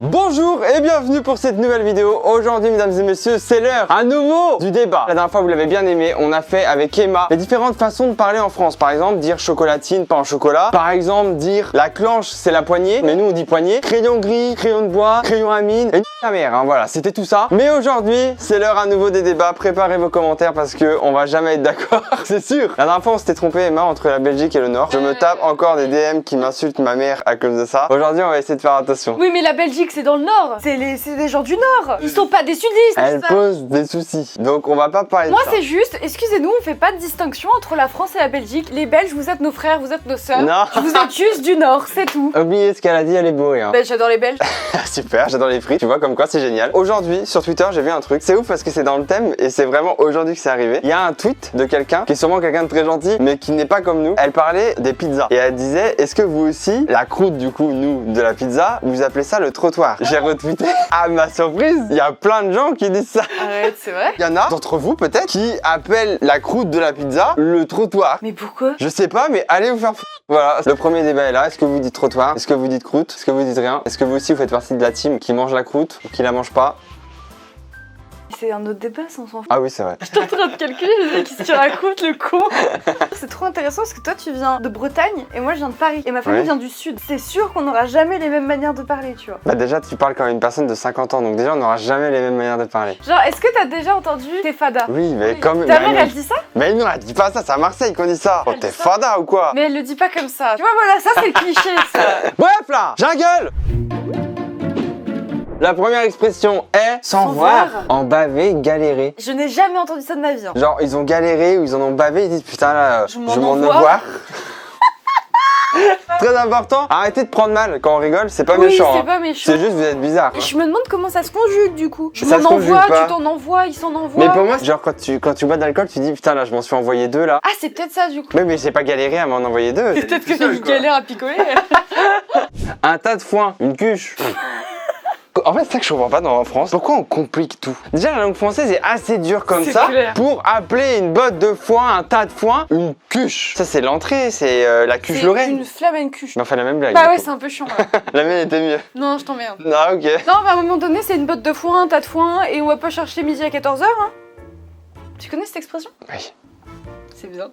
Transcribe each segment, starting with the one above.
Bonjour et bienvenue pour cette nouvelle vidéo. Aujourd'hui, mesdames et messieurs, c'est l'heure à nouveau du débat. La dernière fois, vous l'avez bien aimé, on a fait avec Emma les différentes façons de parler en France. Par exemple, dire chocolatine, pain au chocolat. Par exemple, dire la clenche, c'est la poignée, mais nous on dit poignée. Crayon gris, crayon de bois, crayon à mine et la mère, hein, voilà, c'était tout ça. Mais aujourd'hui, c'est l'heure à nouveau des débats. Préparez vos commentaires parce que on va jamais être d'accord, c'est sûr. La dernière fois, on s'était trompé, Emma, entre la Belgique et le Nord. Je me tape encore des DM qui m'insultent ma mère à cause de ça. Aujourd'hui, on va essayer de faire attention. Oui, mais la Belgique, c'est dans le Nord. C'est des gens du Nord. Ils sont pas des sudistes. Elle pose des soucis. Donc, on va pas parler Moi, de ça. c'est juste, excusez-nous, on fait pas de distinction entre la France et la Belgique. Les Belges, vous êtes nos frères, vous êtes nos sœurs. Non. Je vous êtes juste du Nord, c'est tout. Oubliez ce qu'elle a dit, elle est bourrée. Hein. Ben, j'adore les Belges. Super, j'adore les frites, tu vois, comme quoi c'est génial. Aujourd'hui, sur Twitter, j'ai vu un truc. C'est ouf parce que c'est dans le thème et c'est vraiment aujourd'hui que c'est arrivé. Il y a un tweet de quelqu'un qui est sûrement quelqu'un de très gentil, mais qui n'est pas comme nous. Elle parlait des pizzas et elle disait, est-ce que vous aussi, la croûte du coup, nous, de la pizza, vous appelez ça le trottoir? J'ai retweeté. À ma surprise, il y a plein de gens qui disent ça. Arrête, c'est vrai? Il y en a d'entre vous peut-être qui appellent la croûte de la pizza le trottoir. Mais pourquoi? Je sais pas, mais allez vous faire Voilà, le premier débat est là. Est-ce que vous dites trottoir? Est-ce que vous dites croûte? Est-ce que vous dites rien? Est-ce que vous aussi vous faites partie de la team qui mange la croûte ou qui la mange pas? C'est un autre débat, ça, on s'en fout. Ah oui, c'est vrai. J'étais en train de calculer, je me dis qui se raconte le con. C'est trop intéressant parce que toi tu viens de Bretagne et moi je viens de Paris. Et ma famille Ouais. vient du Sud. C'est sûr qu'on n'aura jamais les mêmes manières de parler, tu vois. Bah déjà, tu parles comme une personne de 50 ans, donc déjà, on n'aura jamais les mêmes manières de parler. Genre, est-ce que t'as déjà entendu t'es fada? Oui, mais comme... Ta mère, elle dit ça? Mais non, elle dit pas ça, c'est à Marseille qu'on dit ça. Oh, Elle t'es dit ça fada ou quoi? Mais elle le dit pas comme ça. Tu vois, voilà, ça c'est le cliché, ça. Bref là, jungle. La première expression est sans Sans voir, voir. en baver, galérer. Je n'ai jamais entendu ça de ma vie. Hein. Genre, ils ont galéré ou ils en ont bavé, ils disent putain là, Je m'en envoie. voir. Très important, arrêtez de prendre mal quand on rigole, c'est pas Oui, méchant. c'est hein. pas méchant. C'est juste vous êtes bizarre. Et je me demande comment ça se conjugue du coup. Je Ça m'en se conjugue envoie, pas. tu t'en envoies, ils s'en envoient. Mais pour moi, genre quand tu bois d'alcool, tu dis putain là, je m'en suis envoyé deux là. Ah, c'est peut-être ça du coup. Mais j'ai pas galéré à m'en envoyer deux. C'est peut-être que j'ai une galère à picoler. Un tas de foin, une cuche. En fait, c'est ça que je comprends pas en France. Pourquoi on complique tout? Déjà, la langue française est assez dure comme C'est ça clair. pour appeler une botte de foin, un tas de foin, une cuche. Ça, c'est l'entrée, c'est la cuche C'est Lorraine. une flamme à une cuche. Mais on fait la même blague. Bah du ouais, coup. c'est un peu chiant. Là. La mienne était mieux. Non, je t'emmerde. Ah, ok. Non, mais à un moment donné, c'est une botte de foin, un tas de foin, et on va pas chercher midi à 14h. Hein. Tu connais cette expression? Oui. C'est bien.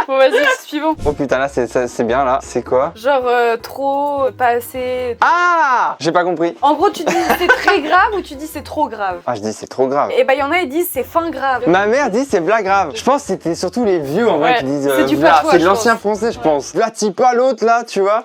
Bon, vas-y, suivant. Oh putain, là, c'est bien là. C'est quoi? Genre, trop, pas assez. Ah! J'ai pas compris. En gros, tu dis c'est très grave ou tu dis c'est trop grave? Ah, je dis c'est trop grave. Et bah, il y en a, ils disent c'est fin grave. Ma mère dit c'est v'là grave. Je pense que c'était surtout les vieux en vrai Ouais, qui disent c'est du v'là. patois, C'est de je l'ancien pense. français, je pense. V'là t'y pas l'autre là, tu vois.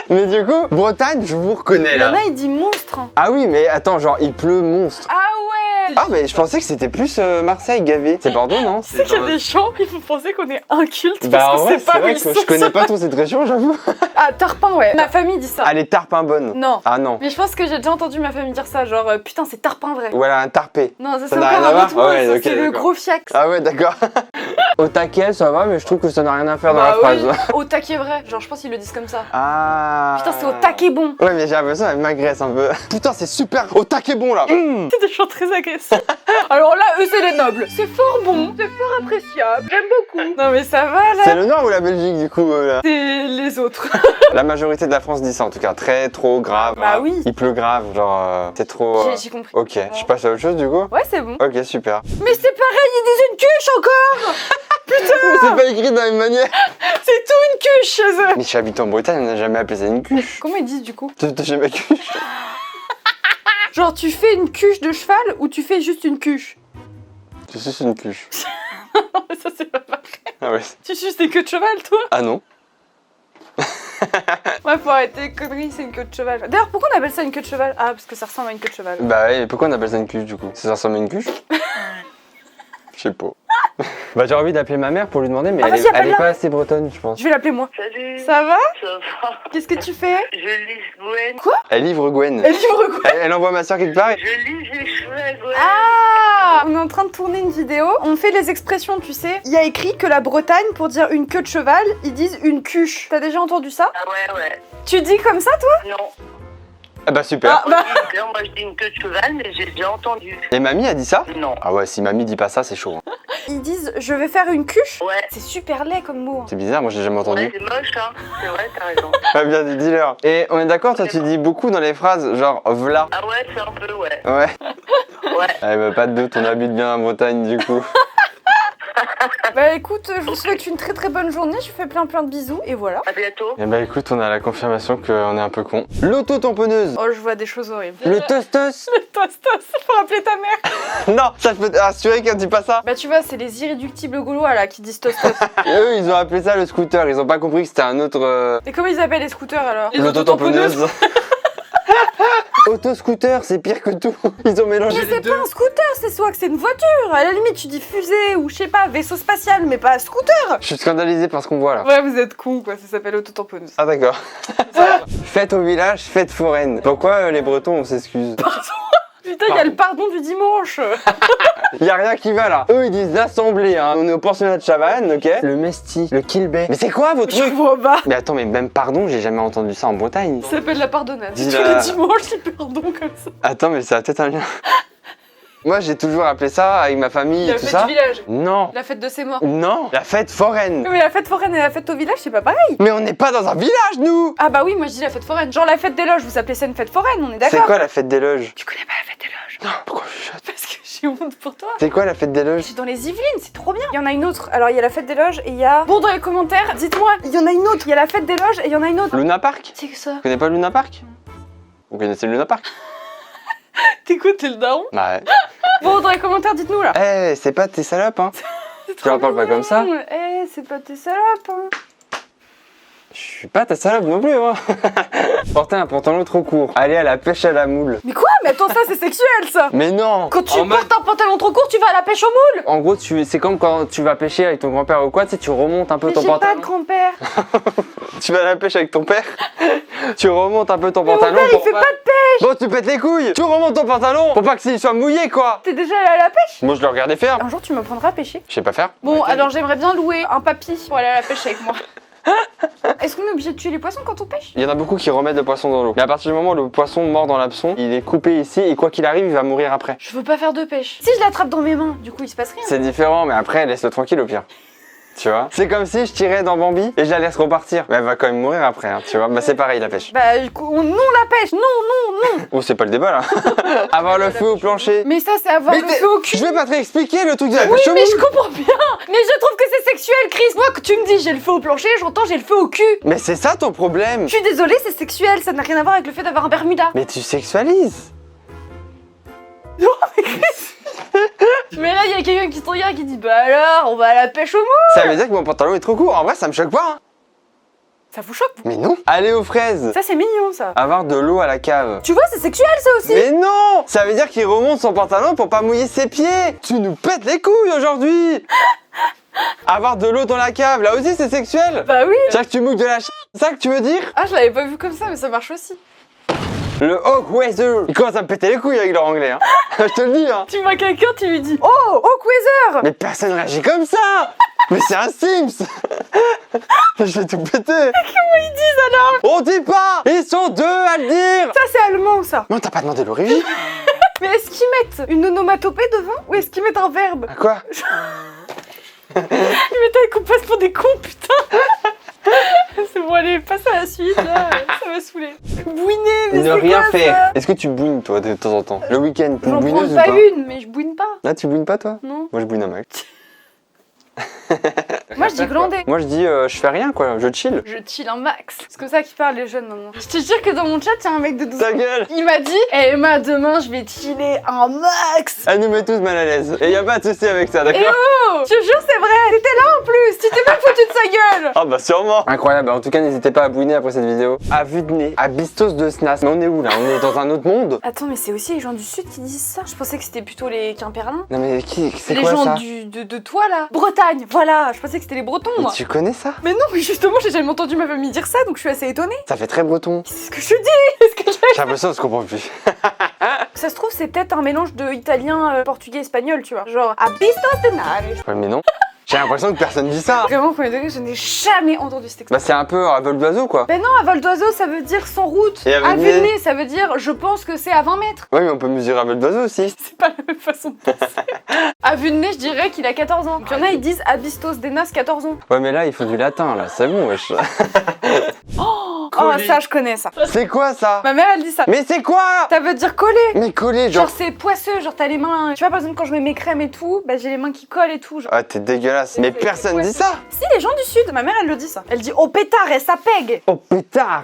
Mais du coup, Bretagne, je vous reconnais Il y en là. a, ils disent monstre. Ah oui, mais attends, genre il pleut monstre. Ah ouais! Ah, mais je pensais que c'était plus Marseille, Gavé. C'est Bordeaux, non? Tu sais qu'il y a des gens, ils vont penser qu'on est inculte Bah parce qu'on ouais, sait pas c'est où vrai ils que sont. je connais pas trop cette région, j'avoue. Ah, Tarpin, ouais. Ma famille dit ça. Ah, les tarpins bonnes. Non. Ah non. Mais je pense que j'ai déjà entendu ma famille dire ça, genre putain, c'est Tarpin vrai. Voilà, un tarpé. Non, ça Ça c'est n'a encore rien à un voir? autre mot, Ouais, ça, ok, c'est le d'accord. gros fiax. Ah ouais, d'accord. Au taquet, ça va, mais je trouve que ça n'a rien à faire dans Bah la oui, phrase. au taquet vrai. Genre, je pense qu'ils le disent comme ça. Ah. Putain, c'est au taquet bon. Ouais, mais j'ai l'impression qu'elle m'agresse un peu. Putain, c'est super au taquet bon là. C'est des gens très agressifs. Alors là, eux, c'est les nobles. C'est fort bon, c'est fort appréciable, j'aime beaucoup. Non, mais ça va C'est là. le Nord ou la Belgique du coup là? C'est les autres. La majorité de la France dit ça en tout cas. Très, trop, grave. Bah oui. Il pleut grave, genre c'est trop. J'ai compris. Ok, je passe à autre chose du coup? Ouais, c'est bon. Ok, super. Mais c'est pareil, ils disent une cuche encore. Mais c'est pas écrit de la même manière. C'est tout une cuche chez eux. Mais je suis habité en Bretagne, on n'a jamais appelé ça une cuche. Comment ils disent du coup? T'as jamais cuche? Genre, tu fais une cuche de cheval ou tu fais juste une cuche? Tu suces une cuche. Ça, c'est pas vrai. Ah ouais. Tu suces des queues de cheval, toi? Ah non. Ouais, faut arrêter les conneries, c'est une queue de cheval. D'ailleurs, pourquoi on appelle ça une queue de cheval? Ah, parce que ça ressemble à une queue de cheval. Bah ouais, pourquoi on appelle ça une cuche du coup? Ça ressemble à une cuche? Je sais pas. Bah j'ai envie d'appeler ma mère pour lui demander, mais Ah, elle vas-y, est appelle-la. pas assez bretonne, je pense. Je vais l'appeler moi. Salut. Ça va? Ça va. Qu'est-ce que tu fais? Je lis Gwen. Elle livre Gwen. Elle livre quoi? Elle envoie ma soeur quelque part. Je lis les cheveux à Gwen. Ah! On est en train de tourner une vidéo. On fait les expressions, tu sais. Il y a écrit que la Bretagne, pour dire une queue de cheval, ils disent une cuche. T'as déjà entendu ça? Ah ouais. Tu dis comme ça, toi? Non. Ah bah super. Ah, bah. Moi je dis une queue de cheval, mais j'ai déjà entendu. Et mamie a dit ça? Non. Ah ouais, si mamie dit pas ça, c'est chaud. hein. Ils disent je vais faire une cuche. Ouais. C'est super laid comme mot. C'est bizarre, moi j'ai jamais Ouais, entendu. c'est moche, hein. C'est vrai, t'as raison. Pas bien dit, dis-leur. Et on est d'accord, toi tu dis beaucoup dans les phrases, genre v'là. Ah ouais, c'est un peu, ouais. Ouais. Ouais. Ah, bah, pas de doute, on habite bien en Bretagne du coup. Bah écoute, je vous souhaite une très très bonne journée. Je vous fais plein de bisous et voilà. À bientôt. Et bah écoute, on a la confirmation qu'on est un peu con. L'auto-tamponneuse. Oh, je vois des choses horribles. Le tostos. Tostos, faut rappeler ta mère. Non, ça je peux t'assurer qu'elle dit pas ça. Bah tu vois, c'est les irréductibles gaulois là qui disent tostos. Et eux, ils ont appelé ça le scooter. Ils ont pas compris que c'était un autre. Et comment ils appellent les scooters alors? L'auto-tamponneuse. Auto-scooter, c'est pire que tout. Ils ont mélangé Mais les c'est deux. pas un scooter, c'est soit que c'est une voiture. À la limite, tu dis fusée ou je sais pas, vaisseau spatial, mais pas scooter. Je suis scandalisé par ce qu'on voit là. Ouais, vous êtes cons quoi, ça s'appelle auto-tamponneuse. Ah d'accord. Fête au village, fête foraine. Pourquoi les Bretons on s'excuse? Putain, il y a le pardon du dimanche. Y a rien qui va là. Eux ils disent l'assemblée, hein. On est au pensionnat de Chavannes, ok. Le mesti, le kilbé. Mais c'est quoi vos Je trucs? vois pas. Mais attends, mais même pardon, j'ai jamais entendu ça en Bretagne. Ça s'appelle la pardonnade. Dis Tous la- les dimanches, c'est pardon comme ça. Attends, mais ça a peut-être un lien. Moi j'ai toujours appelé ça avec ma famille et La tout fête ça. du village. Non. La fête de ses morts. Non. La fête foraine. Mais la fête foraine et la fête au village, c'est pas pareil. Mais on n'est pas dans un village nous. Ah bah oui, moi je dis la fête foraine. Genre la fête des loges, vous appelez ça une fête foraine, on est C'est d'accord? quoi la fête des loges? Tu connais pas la fête des loges? Non, pourquoi je chuchote? Parce que j'ai honte pour toi. C'est quoi la fête des loges? C'est dans les Yvelines, c'est trop bien. Il y en a une autre. Alors il y a la fête des loges et il y a. Bon, dans les commentaires, dites-moi, il y en a une autre. Il y a la fête des loges et il y en a une autre. Luna Park? C'est que ça. Vous connaissez pas le Luna Park? Vous connaissez le Luna Park? T'écoutes, t'es le daron? Bah ouais. Bon, dans les commentaires, dites-nous là. Eh, c'est pas tes salopes, hein. C'est leur parles pas comme ça? Eh, c'est pas tes salopes, hein. Je suis pas ta salope non plus, moi. Porter un pantalon trop court. Aller à la pêche à la moule. Mais quoi? Mais attends, ça c'est sexuel ça. Mais non. Quand tu En mode- portes un pantalon trop court, tu vas à la pêche aux moules. En gros, c'est comme quand tu vas pêcher avec ton grand-père ou quoi, tu sais, tu remontes un peu Mais ton j'ai pas pantalon. de grand-père. Tu vas à la pêche avec ton père, tu remontes un peu ton Mais mon pantalon. père, il pour fait pas de pêche. Bon, tu pètes les couilles. Tu remontes ton pantalon pour pas qu'il soit mouillé, quoi. T'es déjà allé à la pêche? Moi, je le regardais faire. Un jour, tu m'apprendras à pêcher. Je sais pas faire. Bon, alors j'aimerais bien louer un papy pour aller à la pêche avec moi. Est-ce qu'on est obligé de tuer les poissons quand on pêche? Il y en a beaucoup qui remettent le poisson dans l'eau. Mais à partir du moment où le poisson mord dans l'hameçon, il est coupé ici et quoi qu'il arrive, il va mourir après. Je veux pas faire de pêche. Si je l'attrape dans mes mains, du coup il se passe rien. C'est différent, mais après, laisse-le tranquille au pire. Tu vois? C'est comme si je tirais dans Bambi et je la laisse repartir. Mais elle va quand même mourir après, hein, tu vois? Bah, c'est pareil la pêche. Bah, non la pêche, non, non, non. Oh, c'est pas le débat là. Avoir le feu au plancher. Mais ça, c'est avoir Mais le t'es- feu au cul. Je vais pas te réexpliquer le truc de la Oui, pêche au mais moule. je comprends bien. Mais je trouve que c'est sexuel, Chris. Moi, quand tu me dis j'ai le feu au plancher, j'entends j'ai le feu au cul. Mais c'est ça ton problème. Je suis désolée, c'est sexuel. Ça n'a rien à voir avec le fait d'avoir un Bermuda. Mais tu sexualises. Mais là, il y a quelqu'un qui te regarde qui dit bah alors, on va à la pêche au mou. Ça veut dire que mon pantalon est trop court. En vrai, ça me choque pas. Hein. Ça vous choque? Mais non. Aller aux fraises. Ça, c'est mignon, ça. Avoir de l'eau à la cave. Tu vois, c'est sexuel, ça aussi. Mais non. Ça veut dire qu'il remonte son pantalon pour pas mouiller ses pieds. Tu nous pètes les couilles aujourd'hui. Avoir de l'eau dans la cave, là aussi c'est sexuel. Bah oui. C'est-à-dire que tu mouilles de la c'est ça que tu veux dire? Ah, je l'avais pas vu comme ça, mais ça marche aussi. Le hawk weather. Ils commencent à me péter les couilles avec leur anglais, hein. Je te le dis, hein. Tu vois quelqu'un, tu lui dis oh, Hawk Weather. Mais personne réagit comme ça. Mais c'est un Sims. Je vais tout péter. Comment ils disent alors? On dit pas. Ils sont deux à le dire. Ça, c'est allemand, ça. Non, t'as pas demandé l'origine. Mais est-ce qu'ils mettent une onomatopée devant ou est-ce qu'ils mettent un verbe? À quoi? Ils mettent un qu'on passe pour des cons, putain. C'est bon, allez, passe à la suite, là. Ça va saouler. Bouiner, mais Ne c'est rien quoi, faire. ça? Est-ce que tu bouines toi de temps en temps? Le week-end, tu J'en bouineuse prends ou pas pas? une, mais je bouine pas. Ah, tu bouines pas toi? Non. Moi je bouine un max. Moi, je dis glandé. Moi je dis je fais rien quoi, je chill. Je chill un max. C'est comme ça qu'ils parlent les jeunes maintenant. Je te jure que dans mon chat, il y a un mec de 12 ans. Ta gueule. Il m'a dit eh, Emma, demain, je vais chiller un max. Elle nous met tous mal à l'aise. Et y a pas de souci avec ça, Eh d'accord? oh, je te jure, c'est vrai. T'étais là en plus. Tu t'es même foutu de sa gueule. Ah bah sûrement. Incroyable, en tout cas n'hésitez pas à bouiner après cette vidéo. À vue de nez, à Bistos de Snas. Mais on est où là? On est dans un autre monde? Attends, mais c'est aussi les gens du sud qui disent ça. Je pensais que c'était plutôt les Quimperlins. Non mais c'est Les quoi gens ça? de toi là. Bretagne, voilà. Je pensais que c'était les Bretons, Mais moi. tu connais ça? Mais non, mais justement, j'ai jamais entendu ma famille dire ça, donc je suis assez étonnée. Ça fait très breton. C'est ce que je te dis. C'est ce que J'ai l'impression que je comprends plus. Ça se trouve, c'est peut-être un mélange de italien, portugais, espagnol, tu vois. Genre, à Bistos de Nares. Ouais mais non. J'ai l'impression que personne dit ça. Vraiment, premier degré, je n'ai jamais entendu cette expression. Bah c'est un peu à vol d'oiseau quoi. Ben non, à vol d'oiseau, ça veut dire sans route. Et à À vue de vue de nez nez, ça veut dire je pense que c'est à 20 mètres. Oui mais on peut mesurer à vol d'oiseau aussi. C'est pas la même façon de penser. À vue de nez, je dirais qu'il a 14 ans. Puis il y en a, ils disent Abistos Denas 14 ans. Ouais mais là il faut du latin là, c'est bon wesh. Oh, ça, je connais ça. C'est quoi ça? Ma mère, elle dit ça. Mais c'est quoi? Ça veut dire coller. Mais coller Genre, genre... c'est poisseux, genre t'as les mains. Tu vois, par exemple, quand je mets mes crèmes et tout, bah j'ai les mains qui collent et tout. Genre. Ah t'es dégueulasse. Mais personne dit ça. Si, les gens du Sud, ma mère, elle le dit ça. Elle dit au pétard et ça pègue. Oh pétard.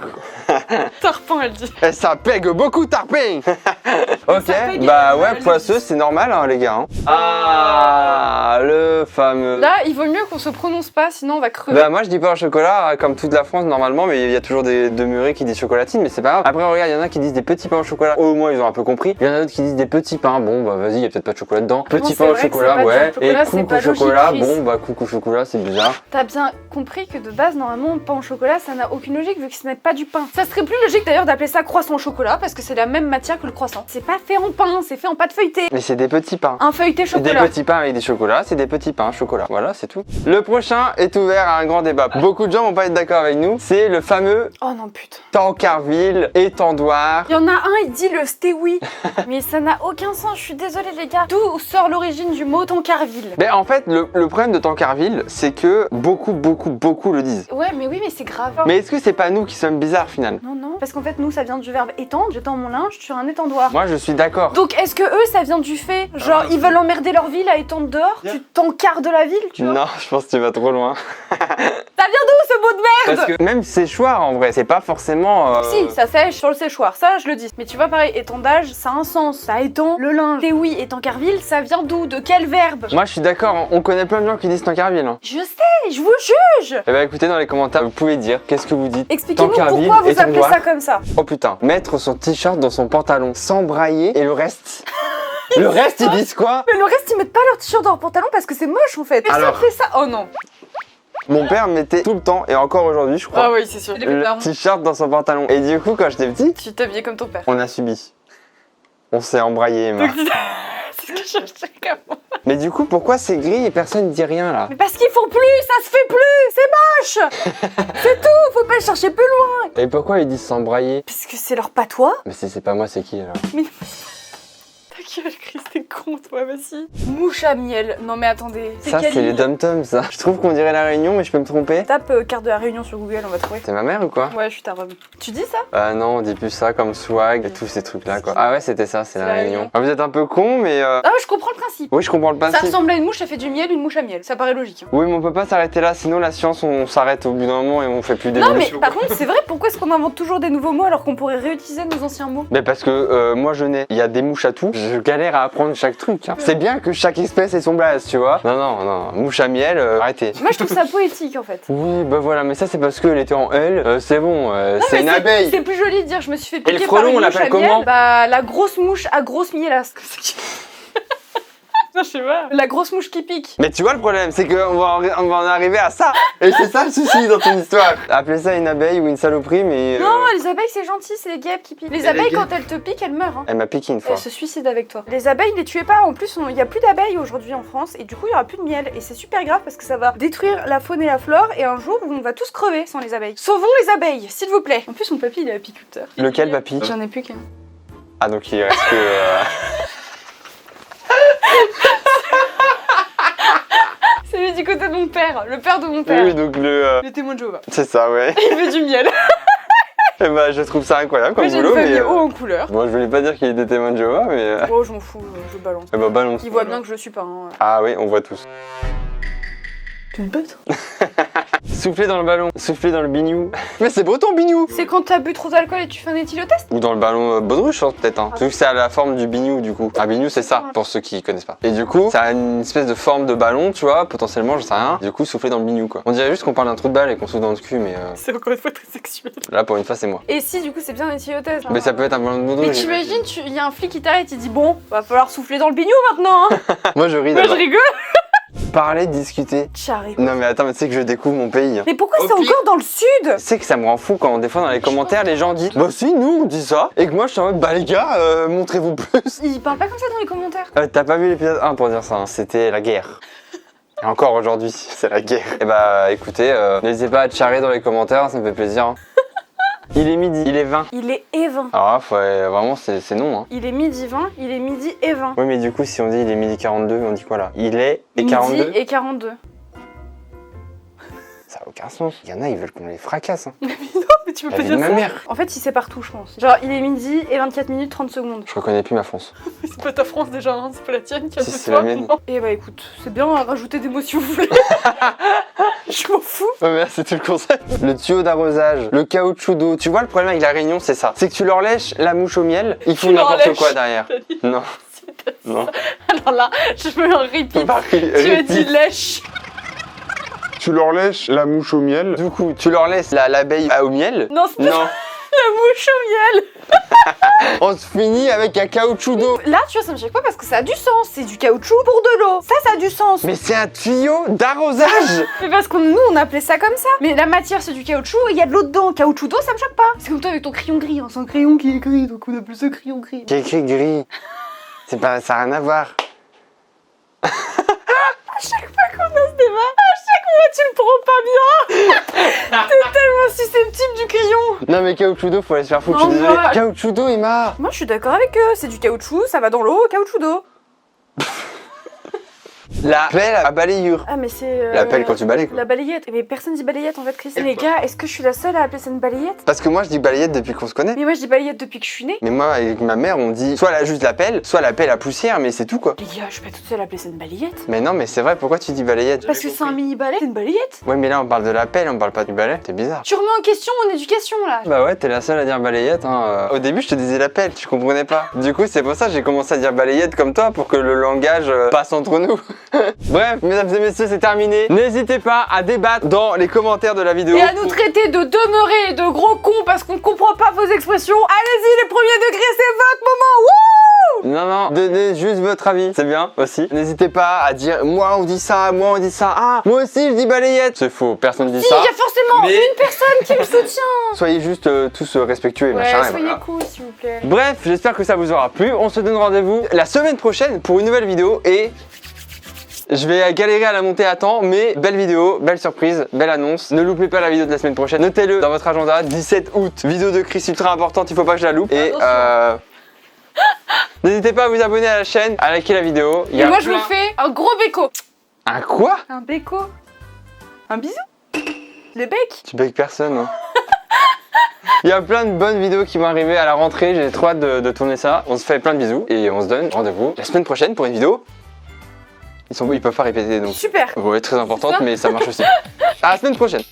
Tarpin, elle dit. Et ça pègue beaucoup tarpin. Ok, pègue, bah ouais, elle poisseux, c'est normal hein les gars. Hein. Ah, le fameux... Là, il vaut mieux qu'on se prononce pas, sinon on va crever. Bah moi je dis pas au chocolat comme toute la France normalement, mais il y a toujours des demeurés qui disent chocolatine, mais c'est pas grave. Après regarde, il y en a qui disent des petits pains au chocolat, au moins ils ont un peu compris. Il y en a d'autres qui disent des petits pains, bon bah vas-y, il y a peut-être pas de chocolat dedans. Petit pain au chocolat, ouais. Et coucou chocolat, bon bah coucou chocolat, c'est bizarre. T'as bien compris que de base, normalement, pain au chocolat, ça n'a aucune logique vu que ce n'est pas du pain. Ça serait plus logique d'ailleurs d'appeler ça croissant au chocolat parce que c'est la même matière que le croissant. C'est pas fait en pain, c'est fait en pâte feuilletée. Mais c'est des petits pains. Un feuilleté C'est des chocolat. petits pains avec des chocolats, c'est des petits pains chocolat. Voilà, c'est tout. Le prochain est ouvert à un grand débat. Beaucoup de gens vont pas être d'accord avec nous. C'est le fameux Oh non, putain. Tancarville étendoir. Il y en a un, il dit le stéoui. Mais ça n'a aucun sens, je suis désolée les gars. D'où sort l'origine du mot Tancarville? Mais en fait, le problème de Tancarville, c'est que beaucoup le disent. Ouais, mais oui, mais c'est grave. Mais est-ce que c'est pas nous qui sommes bizarres finalement? Non, non. Parce qu'en fait, nous, ça vient du verbe étendre. J'étends mon linge sur un étendoir. Moi, je suis d'accord. Donc, est-ce que eux, ça vient du fait, genre, ils veulent emmerder leur ville à étendre dehors? Tu t'encarres de la ville, tu vois? Non, je pense que tu vas trop loin. Ça vient d'où ce mot de merde? Parce que même séchoir, en vrai, c'est pas forcément... Si, ça sèche sur le séchoir, ça je le dis. Mais tu vois, pareil, étendage, ça a un sens. Ça étend le linge. Et oui, et Tancarville, ça vient d'où? De quel verbe? Moi, je suis d'accord, hein. On connaît plein de gens qui disent Tancarville. Hein. Je sais, je vous juge. Eh ben écoutez dans les commentaires, vous pouvez dire qu'est-ce que vous dites. Expliquez-nous Tancarville, pourquoi vous appelez étendoir. ça comme ça. Oh putain, mettre son t-shirt dans son pantalon, s'embrayer et le reste. Le reste, ils disent quoi? Mais le reste, ils mettent pas leur t-shirt dans leur pantalon parce que c'est moche en fait. Personne Alors. fait ça. Oh non. Mon père mettait tout le temps, et encore aujourd'hui, je crois, oui, c'est sûr. le t-shirt dans son pantalon. Et du coup, quand j'étais petit, Tu t'habillais comme ton père. on a subi. On s'est embrayé, Emma. C'est ce que je cherchais comme moi. Mais du coup, pourquoi c'est gris et personne ne dit rien là? Mais parce qu'ils font plus, ça se fait plus, c'est moche. C'est tout, faut pas chercher plus loin. Et pourquoi ils disent s'embrayer? Parce que c'est leur patois. Mais si c'est pas moi, c'est qui alors? Mais ta gueule, Chris, t'es con toi, vas-y. Mouche à miel. Non mais attendez. Ça, quelle c'est les île? dom-toms, ça. Je trouve qu'on dirait la Réunion, mais je peux me tromper. Tape carte de la Réunion sur Google, on va trouver. C'est ma mère ou quoi? Ouais, je suis ta robe. Tu dis ça? Ah non, on dit plus ça comme swag et tous ces trucs-là quoi. Ah ouais, c'était ça, c'est la la Réunion. Réunion. Ah, vous êtes un peu con, mais Ah, je comprends le principe. oui, je comprends le Ça principe. ressemble à une mouche, ça fait du miel, une mouche à miel. Ça paraît logique. Hein. Oui, mais on peut pas s'arrêter là, sinon la science, on s'arrête au bout d'un moment et on fait plus Non mais d'évolution. par contre, c'est vrai, pourquoi est-ce qu'on invente toujours des nouveaux mots alors qu'on pourrait réutiliser nos anciens mots? Mais parce que moi je n'ai, il y a des mouches à tout, je galère à apprendre chaque truc. Hein. C'est bien que chaque espèce ait son blaze, tu vois. Non, mouche à miel, arrêtez. Moi je trouve ça poétique en fait. Oui, bah voilà, mais ça c'est parce qu'elle était en L, c'est bon, c'est Mais une abeille. C'est plus joli de dire je me suis fait piquer le par frelon, une on mouche l'appelle à miel. comment? Bah la grosse mouche à grosse mielasque. Je sais pas. La grosse mouche qui pique. Mais tu vois le problème, c'est qu'on va en arriver à ça. Et c'est ça le souci dans ton histoire. Appelez ça une abeille ou une saloperie, mais... Non, les abeilles c'est gentil, c'est les guêpes qui piquent. Les abeilles quand elles te piquent, elles meurent. Hein. Elle m'a piqué une fois. Elles se suicident avec toi. Les abeilles, les tuez pas. En plus, il y a plus d'abeilles aujourd'hui en France et du coup, il y aura plus de miel. Et c'est super grave parce que ça va détruire la faune et la flore et un jour, on va tous crever sans les abeilles. Sauvons les abeilles, s'il vous plaît. En plus, mon papy, il est apiculteur. Lequel, papy? J'en ai plus qu'un. Ah, donc il reste que... C'est lui du côté de mon père, le père de mon père. Oui, donc le... Le témoin de Jéhovah. C'est ça, ouais. Il veut du miel. Et bah, je trouve ça incroyable comme Moi, j'ai une boulot, mais... famille haut en couleur. Bon, je voulais pas dire qu'il était témoin de Jéhovah, mais... Oh, je m'en fous, je balance. Eh bah, balance. Il voit bien que je le suis pas. Hein. Ah oui, on voit tous. T'es une bête. Souffler dans le ballon, souffler dans le bignou. Mais c'est beau ton bignou. C'est quand t'as bu trop d'alcool et tu fais un éthylotest? Ou dans le ballon baudruche, hein, peut-être. Hein. Vu que c'est à la forme du bignou, du coup. Un bignou, c'est ça, pour ceux qui connaissent pas. Et du coup, ça a une espèce de forme de ballon, tu vois, potentiellement, j'en sais rien. Du coup, souffler dans le bignou, quoi. On dirait juste qu'on parle d'un trou de balle et qu'on souffle dans le cul, mais C'est encore une fois très sexuel. là, pour une fois, c'est moi. Et si, du coup, c'est bien un éthylotest. Mais ça peut être un ballon de baudruche. Mais t'imagines, il y a un flic qui t'arrête, il dit bon, va falloir souffler dans le bignou maintenant. Hein. Moi, je ris Moi, je d'abord. rigole. Parler, discuter. Charré. Non, mais attends, mais tu sais que je découvre mon pays. Hein. Mais pourquoi c'est encore dans le sud? Tu sais que ça me rend fou quand des fois dans les commentaires les gens disent bah si nous on dit ça et que moi je suis en mode bah les gars montrez-vous plus. Il parle pas comme ça dans les commentaires. T'as pas vu l'épisode 1 pour dire ça, hein. C'était la guerre. Et encore aujourd'hui, c'est la guerre. Et bah écoutez, n'hésitez pas à te charrer dans les commentaires, ça me fait plaisir. Hein. Il est midi, il est 20. Il est et 20. Alors là, vraiment, c'est non. Hein. Il est midi 20, il est midi et 20. Oui, mais du coup, si on dit il est midi 42, on dit quoi là? Il est et 42? Midi et 42. Ça a aucun sens. Il y en a, ils veulent qu'on les fracasse. Hein. Mais non, mais tu peux La pas vie de dire ma ça. mère. En fait, il sait partout, je pense. Genre, il est midi et 24 minutes 30 secondes. Je reconnais plus ma France. C'est pas ta France déjà, hein, c'est pas la tienne qui a Si, fait c'est toi. la mienne. Et bah écoute, c'est bien à rajouter des mots si vous voulez. Je m'en fous. Ouais, mais c'est tout le concept. Le tuyau d'arrosage, le caoutchouc d'eau. Tu vois, le problème avec la Réunion, c'est ça. C'est que tu leur lèches la mouche au miel, ils font Tu leur n'importe lèches. quoi derrière. T'as dit- Non, T'as dit non. ça. Alors là, je me repeat. Marie, Tu as répite. dit lèche. Tu leur lèches la mouche au miel. Du coup, tu leur laisses l'abeille au miel. Non, c'est pas Non. la mouche au miel. On se finit avec un caoutchouc d'eau. Là, tu vois, ça me choque pas parce que ça a du sens. C'est du caoutchouc pour de l'eau. Ça a du sens. Mais c'est un tuyau d'arrosage. Mais parce que nous, on appelait ça comme ça. Mais la matière, c'est du caoutchouc et il y a de l'eau dedans. Caoutchouc d'eau, ça me choque pas. C'est comme toi avec ton crayon gris. Hein. C'est un crayon qui est gris, donc on appelle ça crayon gris. Qui écrit gris. C'est pas, ça n'a rien à voir. À chaque fois qu'on a ce débat, à chaque fois tu le prends pas bien. T'es tellement susceptible du crayon. Non mais caoutchouc d'eau, faut aller se faire foutre. Je Non, suis désolé. moi- Caoutchouc d'eau, Emma. Moi, je suis d'accord avec eux. C'est du caoutchouc, ça va dans l'eau, caoutchouc d'eau. La pelle à balayure. Ah, mais c'est. La pelle quand tu balayes, quoi. La balayette. Mais personne dit balayette en fait, Chris. Les gars, est-ce que je suis la seule à appeler ça une balayette? Parce que moi je dis balayette depuis qu'on se connaît. Mais moi, je dis balayette depuis que je suis née. Mais moi avec ma mère on dit soit juste la pelle, soit la pelle à poussière, mais c'est tout quoi. Les gars, je suis pas toute seule à appeler ça une balayette. Mais non mais c'est vrai, pourquoi tu dis balayette? Parce que c'est un mini balai, c'est une balayette. Ouais mais là on parle de la pelle, on parle pas du balai, c'est bizarre. Tu remets en question mon éducation là. Bah ouais, t'es la seule à dire balayette. Hein. Au début, je te disais la pelle, tu comprenais pas. Du coup, c'est pour ça que j'ai commencé à dire balayette comme toi pour que le langage passe entre nous. Bref, mesdames et messieurs, c'est terminé. N'hésitez pas à débattre dans les commentaires de la vidéo. Et à nous traiter de demeurés, de gros cons parce qu'on comprend pas vos expressions. Allez-y, les premiers degrés, c'est votre moment. Wouh! Non, non, donnez juste votre avis, c'est bien aussi. N'hésitez pas à dire moi on dit ça, moi on dit ça. Ah, moi aussi je dis balayette. C'est faux, personne dit Si, ça. il y a forcément Mais- une personne qui me soutient. Soyez juste tous respectueux et Ouais, machin. et soyez voilà. cool s'il vous plaît. Bref, j'espère que ça vous aura plu. On se donne rendez-vous la semaine prochaine pour une nouvelle vidéo et je vais galérer à la monter à temps, mais belle vidéo, belle surprise, belle annonce. Ne loupez pas la vidéo de la semaine prochaine. Notez-le dans votre agenda, 17 août. Vidéo de Chris ultra importante, il faut pas que je la loupe. Et n'hésitez pas à vous abonner à la chaîne, à liker la vidéo. Il y Et a moi, je plein- vous fais un gros béco. Un quoi? Un béco. Un bisou. Le bec. Tu bakes personne, hein. Il y a plein de bonnes vidéos qui vont arriver à la rentrée, j'ai trop hâte de tourner ça. On se fait plein de bisous et on se donne rendez-vous la semaine prochaine pour une vidéo. Ils peuvent pas répéter donc. Super. Ouais, très importante, mais ça marche aussi. À la semaine prochaine.